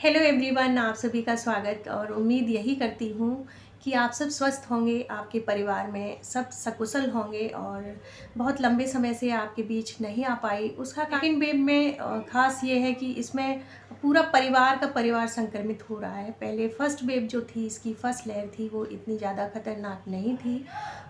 Hello everyone, आप सभी का स्वागत और उम्मीद यही करती हूँ कि आप सब स्वस्थ होंगे, आपके परिवार में सब सकुशल होंगे और बहुत लंबे समय से आपके बीच नहीं आ पाई। उसका सेकंड वेव में ख़ास ये है कि इसमें पूरा परिवार का परिवार संक्रमित हो रहा है। पहले फर्स्ट वेव जो थी, इसकी फर्स्ट लहर थी, वो इतनी ज़्यादा खतरनाक नहीं थी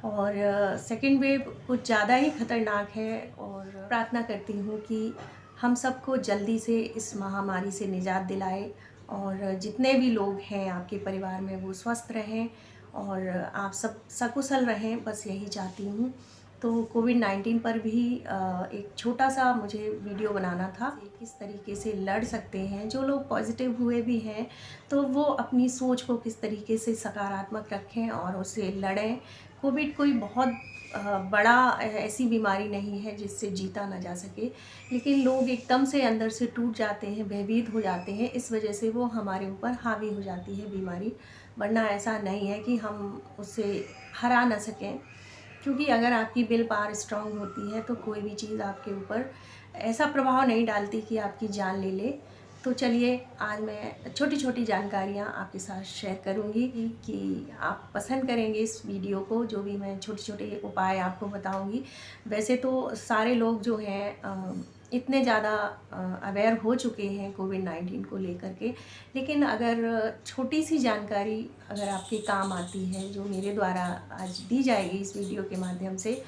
और सेकंड वेव कुछ ज़्यादा ही खतरनाक है। और प्रार्थना करती हूँ कि हम सबको जल्दी से इस महामारी से निजात दिलाए और जितने भी लोग हैं आपके परिवार में वो स्वस्थ रहें और आप सब सकुशल रहें, बस यही चाहती हूँ। तो कोविड-19 पर भी एक छोटा सा मुझे वीडियो बनाना था, किस तरीके से लड़ सकते हैं। जो लोग पॉजिटिव हुए भी हैं तो वो अपनी सोच को किस तरीके से सकारात्मक रखें और उससे लड़ें। कोविड कोई बहुत बड़ा ऐसी बीमारी नहीं है जिससे जीता ना जा सके, लेकिन लोग एकदम से अंदर से टूट जाते हैं, भयभीत हो जाते हैं, इस वजह से वो हमारे ऊपर हावी हो जाती है बीमारी। वरना ऐसा नहीं है कि हम उससे हरा ना सकें, क्योंकि अगर आपकी विल पावर स्ट्रांग होती है तो कोई भी चीज़ आपके ऊपर ऐसा प्रभाव नहीं डालती कि आपकी जान ले ले। तो चलिए, आज मैं छोटी-छोटी जानकारियाँ आपके साथ शेयर करूँगी कि आप पसंद करेंगे इस वीडियो को, जो भी मैं छोटे-छोटे उपाय आपको बताऊँगी। वैसे तो सारे लोग जो हैं इतने ज़्यादा अवेयर हो चुके हैं कोविड-19 को लेकर के, लेकिन अगर छोटी-सी जानकारी अगर आपके काम आती है, जो मेरे द्वारा आज दी जाएगी इस वीडियो के माध्यम से,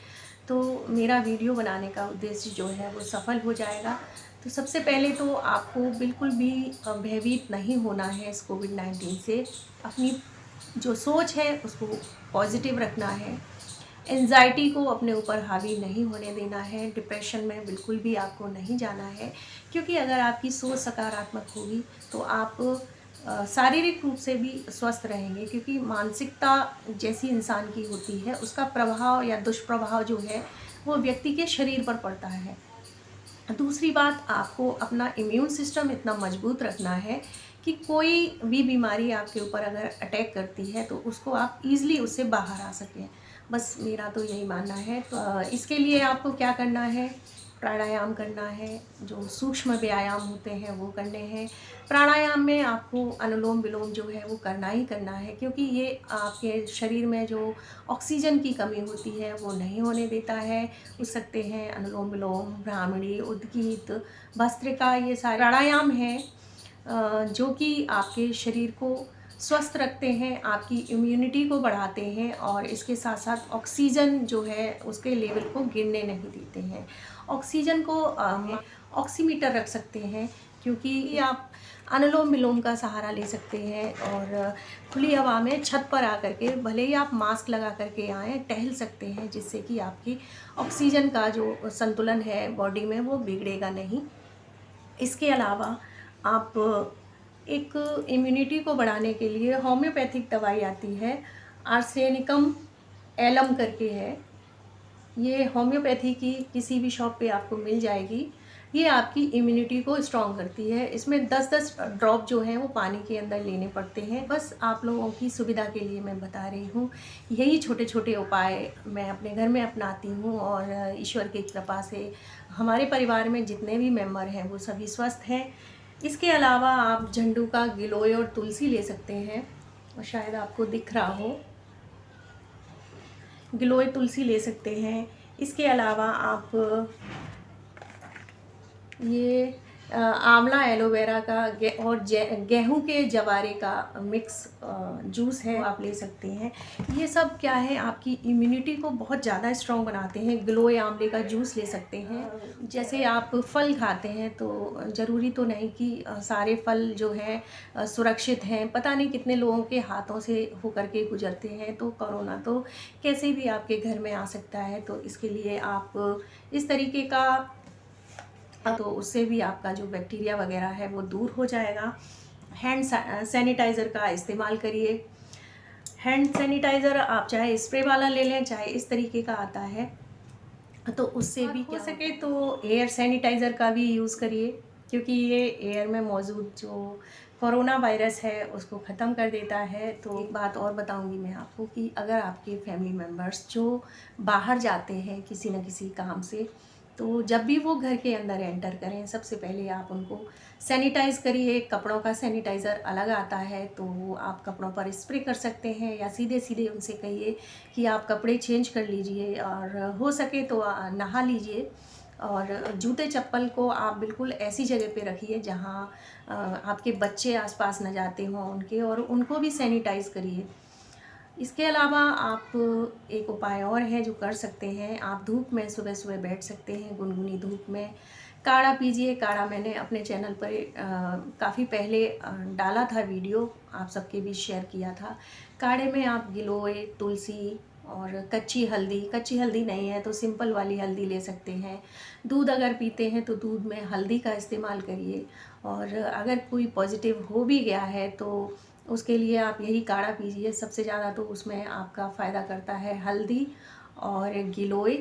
तो मेरा वीडियो बनाने का उद्देश्य जो है वो सफल हो जाएगा। तो सबसे पहले तो आपको बिल्कुल भी भयभीत नहीं होना है इस कोविड-19 से। अपनी जो सोच है उसको पॉजिटिव रखना है। एंजाइटी को अपने ऊपर हावी नहीं होने देना है। डिप्रेशन में बिल्कुल भी आपको नहीं जाना है, क्योंकि अगर आपकी सोच सकारात्मक होगी तो आप शारीरिक रूप से भी स्वस्थ रहेंगे, क्योंकि मानसिकता जैसी इंसान की होती है उसका प्रभाव या दुष्प्रभाव जो है वो व्यक्ति के शरीर पर पड़ता है। दूसरी बात, आपको अपना इम्यून सिस्टम इतना मजबूत रखना है कि कोई भी बीमारी आपके ऊपर अगर अटैक करती है तो उसको आप ईज़िली उससे बाहर आ सकें। बस मेरा तो यही मानना है। तो इसके लिए आपको क्या करना है, प्राणायाम करना है, जो सूक्ष्म व्यायाम होते हैं वो करने हैं। प्राणायाम में आपको अनुलोम-विलोम जो है वो करना ही करना है, क्योंकि ये आपके शरीर में जो ऑक्सीजन की कमी होती है वो नहीं होने देता है। उठ सकते हैं अनुलोम-विलोम, भ्रामरी, उद्गीत, भस्त्रिका, ये सारे प्राणायाम हैं जो कि आपके शरीर को स्वस्थ रखते हैं, आपकी इम्यूनिटी को बढ़ाते हैं और इसके साथ-साथ ऑक्सीजन जो है उसके लेवल को गिरने नहीं देते हैं। ऑक्सीजन को ऑक्सीमीटर रख सकते हैं, क्योंकि आप अनुलोम-विलोम का सहारा ले सकते हैं और खुली हवा में छत पर आकर के, भले ही आप मास्क लगा कर के आएँ, टहल सकते हैं, जिससे कि आपकी ऑक्सीजन का जो संतुलन है बॉडी में वो बिगड़ेगा नहीं। इसके अलावा आप एक इम्यूनिटी को बढ़ाने के लिए होम्योपैथिक दवाई आती है, आर्सेनिकम एलम करके है। ये होम्योपैथी की किसी भी शॉप पे आपको मिल जाएगी। ये आपकी इम्यूनिटी को स्ट्रॉन्ग करती है। इसमें 10-10 ड्रॉप जो हैं वो पानी के अंदर लेने पड़ते हैं। बस आप लोगों की सुविधा के लिए मैं बता रही हूँ। यही छोटे-छोटे उपाय मैं अपने घर में अपनाती हूँ और ईश्वर की कृपा से हमारे परिवार में जितने भी मेंबर हैं वो सभी स्वस्थ हैं। इसके अलावा आप झंडू का गिलोय और तुलसी ले सकते हैं, और शायद आपको दिख रहा हो, गिलोय तुलसी ले सकते हैं। इसके अलावा आप ये आंवला एलोवेरा का और गेहूं के जवारे का मिक्स जूस है, आप ले सकते हैं। ये सब क्या है, आपकी इम्यूनिटी को बहुत ज़्यादा स्ट्रॉन्ग बनाते हैं। गिलोय आंवले का जूस ले सकते हैं। जैसे आप फल खाते हैं तो ज़रूरी तो नहीं कि सारे फल जो हैं सुरक्षित हैं। पता नहीं कितने लोगों के हाथों से होकर के गुजरते हैं, तो कोरोना तो कैसे भी आपके घर में आ सकता है। तो इसके लिए आप इस तरीके का, तो उससे भी आपका जो बैक्टीरिया वगैरह है वो दूर हो जाएगा। हैंड सैनिटाइज़र का इस्तेमाल करिए। हैंड सैनिटाइज़र आप चाहे स्प्रे वाला ले लें, चाहे इस तरीके का आता है, तो उससे भी हो सके तो एयर सैनिटाइज़र का भी यूज़ करिए, क्योंकि ये एयर में मौजूद जो कोरोना वायरस है उसको ख़त्म कर देता है। तो एक बात और बताऊंगी मैं आपको कि अगर आपके फैमिली मेम्बर्स जो बाहर जाते हैं किसी न किसी काम से, तो जब भी वो घर के अंदर एंटर करें, सबसे पहले आप उनको सैनिटाइज़ करिए, कपड़ों का सैनिटाइज़र अलग आता है तो वो आप कपड़ों पर स्प्रे कर सकते हैं, या सीधे सीधे उनसे कहिए कि आप कपड़े चेंज कर लीजिए और हो सके तो नहा लीजिए। और जूते चप्पल को आप बिल्कुल ऐसी जगह पे रखिए जहाँ आपके बच्चे आसपास न जाते हों उनके, और उनको भी सैनिटाइज़ करिए। इसके अलावा आप एक उपाय और है जो कर सकते हैं, आप धूप में सुबह-सुबह बैठ सकते हैं, गुनगुनी धूप में काढ़ा पीजिए। काढ़ा मैंने अपने चैनल पर काफ़ी पहले डाला था वीडियो, आप सबके बीच शेयर किया था। काढ़े में आप गिलोय, तुलसी और कच्ची हल्दी नहीं है तो सिंपल वाली हल्दी ले सकते हैं। दूध अगर पीते हैं तो दूध में हल्दी का इस्तेमाल करिए, और अगर कोई पॉज़िटिव हो भी गया है तो उसके लिए आप यही काढ़ा पीजिए। सबसे ज़्यादा तो उसमें आपका फ़ायदा करता है हल्दी और गिलोय,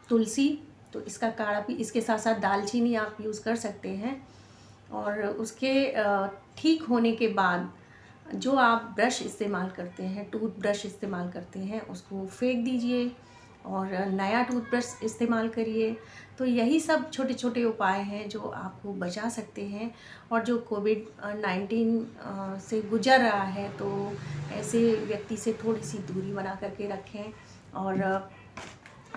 तुलसी। तो इसका काढ़ा भी, इसके साथ साथ दालचीनी आप यूज़ कर सकते हैं। और उसके ठीक होने के बाद जो आप ब्रश इस्तेमाल करते हैं, टूथ ब्रश इस्तेमाल करते हैं, उसको फेंक दीजिए और नया टूथब्रश इस्तेमाल करिए। तो यही सब छोटे-छोटे उपाय हैं जो आपको बचा सकते हैं। और जो कोविड-19 से गुज़र रहा है तो ऐसे व्यक्ति से थोड़ी-सी दूरी बना कर के रखें, और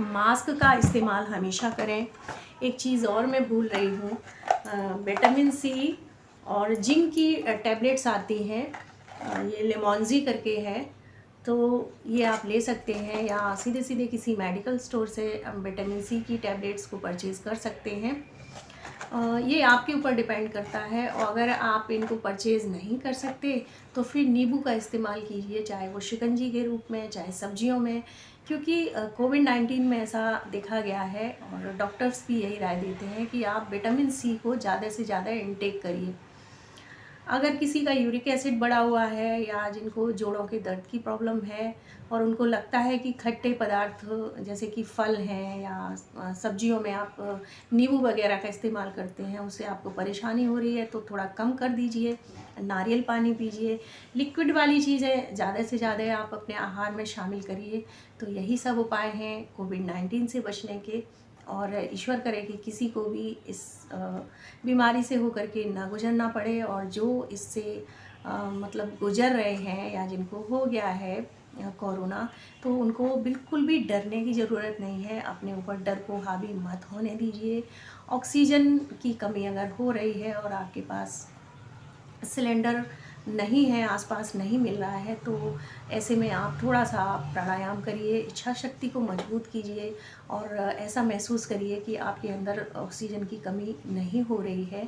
मास्क का इस्तेमाल हमेशा करें। एक चीज़ और मैं भूल रही हूँ, विटामिन सी और जिंक की टैबलेट्स आती हैं, ये लेमोंज़ी करके है, तो ये आप ले सकते हैं, या सीधे-सीधे किसी मेडिकल स्टोर से विटामिन सी की टैबलेट्स को परचेज़ कर सकते हैं। ये आपके ऊपर डिपेंड करता है, और अगर आप इनको परचेज़ नहीं कर सकते तो फिर नींबू का इस्तेमाल कीजिए, चाहे वो शिकंजी के रूप में, चाहे सब्जियों में। क्योंकि कोविड-19 में ऐसा देखा गया है, और डॉक्टर्स भी यही राय देते हैं कि आप विटामिन सी को ज़्यादा से ज़्यादा इनटेक करिए। अगर किसी का यूरिक एसिड बढ़ा हुआ है, या जिनको जोड़ों के दर्द की प्रॉब्लम है और उनको लगता है कि खट्टे पदार्थ जैसे कि फल हैं या सब्जियों में आप नींबू वगैरह का इस्तेमाल करते हैं, उससे आपको परेशानी हो रही है, तो थोड़ा कम कर दीजिए। नारियल पानी पीजिए, लिक्विड वाली चीज़ें ज़्यादा से ज़्यादा आप अपने आहार में शामिल करिए। तो यही सब उपाय हैं कोविड-19 से बचने के, और ईश्वर करे कि किसी को भी इस बीमारी से होकर के ना गुजरना पड़े, और जो इससे मतलब गुजर रहे हैं या जिनको हो गया है कोरोना, तो उनको बिल्कुल भी डरने की ज़रूरत नहीं है। अपने ऊपर डर को हावी मत होने दीजिए। ऑक्सीजन की कमी अगर हो रही है और आपके पास सिलेंडर नहीं है, आसपास नहीं मिल रहा है, तो ऐसे में आप थोड़ा-सा प्राणायाम करिए, इच्छा शक्ति को मजबूत कीजिए, और ऐसा महसूस करिए कि आपके अंदर ऑक्सीजन की कमी नहीं हो रही है।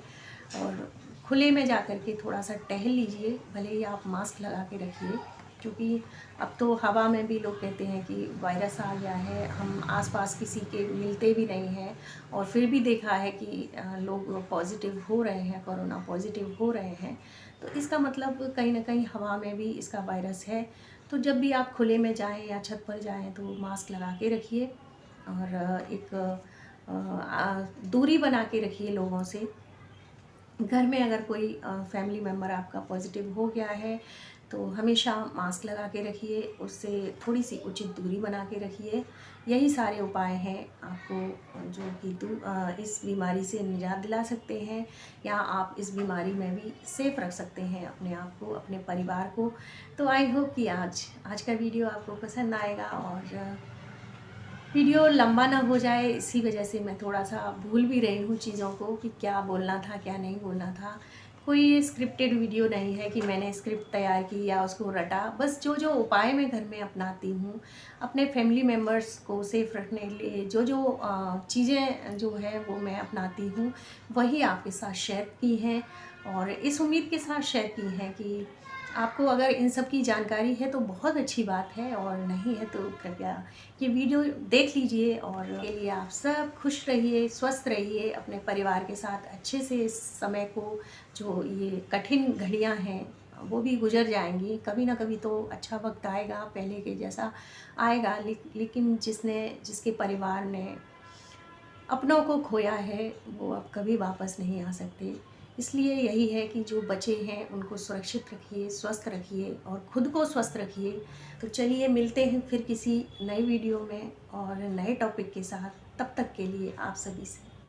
और खुले में जा कर के थोड़ा-सा टहल लीजिए, भले ही आप मास्क लगा के रखिए, क्योंकि अब तो हवा में भी लोग कहते हैं कि वायरस आ गया है, हम आस-पास किसी के मिलते भी नहीं हैं, और फिर भी देखा है कि लोग पॉज़िटिव हो रहे हैं, कोरोना पॉज़िटिव हो रहे हैं। तो इसका मतलब कहीं न कहीं हवा में भी इसका वायरस है। तो जब भी आप खुले में जाएँ या छत पर जाएँ तो मास्क लगा के रखिए, और एक दूरी बना के रखिए लोगों से। घर में अगर कोई फैमिली मेम्बर आपका पॉज़िटिव हो गया है तो हमेशा मास्क लगा के रखिए, उससे थोड़ी-सी उचित दूरी बना के रखिए। यही सारे उपाय हैं आपको जो कि इस बीमारी से निजात दिला सकते हैं, या आप इस बीमारी में भी सेफ़ रख सकते हैं अपने आप को, अपने परिवार को। तो आई होप कि आज का वीडियो आपको पसंद आएगा, और वीडियो लंबा ना हो जाए, इसी वजह से मैं थोड़ा-सा भूल भी रही हूँ चीज़ों को कि क्या बोलना था, क्या नहीं बोलना था। कोई स्क्रिप्टेड वीडियो नहीं है कि मैंने स्क्रिप्ट तैयार की या उसको रटा। बस जो-जो उपाय मैं घर में अपनाती हूँ, अपने फैमिली मेम्बर्स को सेफ़ रखने के लिए जो-जो चीज़ें जो है वो मैं अपनाती हूँ, वही आपके साथ शेयर की हैं, और इस उम्मीद के साथ शेयर की हैं कि आपको अगर इन सब की जानकारी है तो बहुत अच्छी बात है, और नहीं है तो कृपया ये वीडियो देख लीजिए। और के लिए आप सब खुश रहिए, स्वस्थ रहिए, अपने परिवार के साथ अच्छे से इस समय को, जो ये कठिन घड़ियां हैं वो भी गुजर जाएंगी। कभी ना कभी तो अच्छा वक्त आएगा, पहले के जैसा आएगा, लेकिन जिसके परिवार ने अपनों को खोया है वो अब कभी वापस नहीं आ सकते। इसलिए यही है कि जो बचे हैं उनको सुरक्षित रखिए, स्वस्थ रखिए, और खुद को स्वस्थ रखिए। तो चलिए मिलते हैं फिर किसी नई वीडियो में और नए टॉपिक के साथ। तब तक के लिए आप सभी से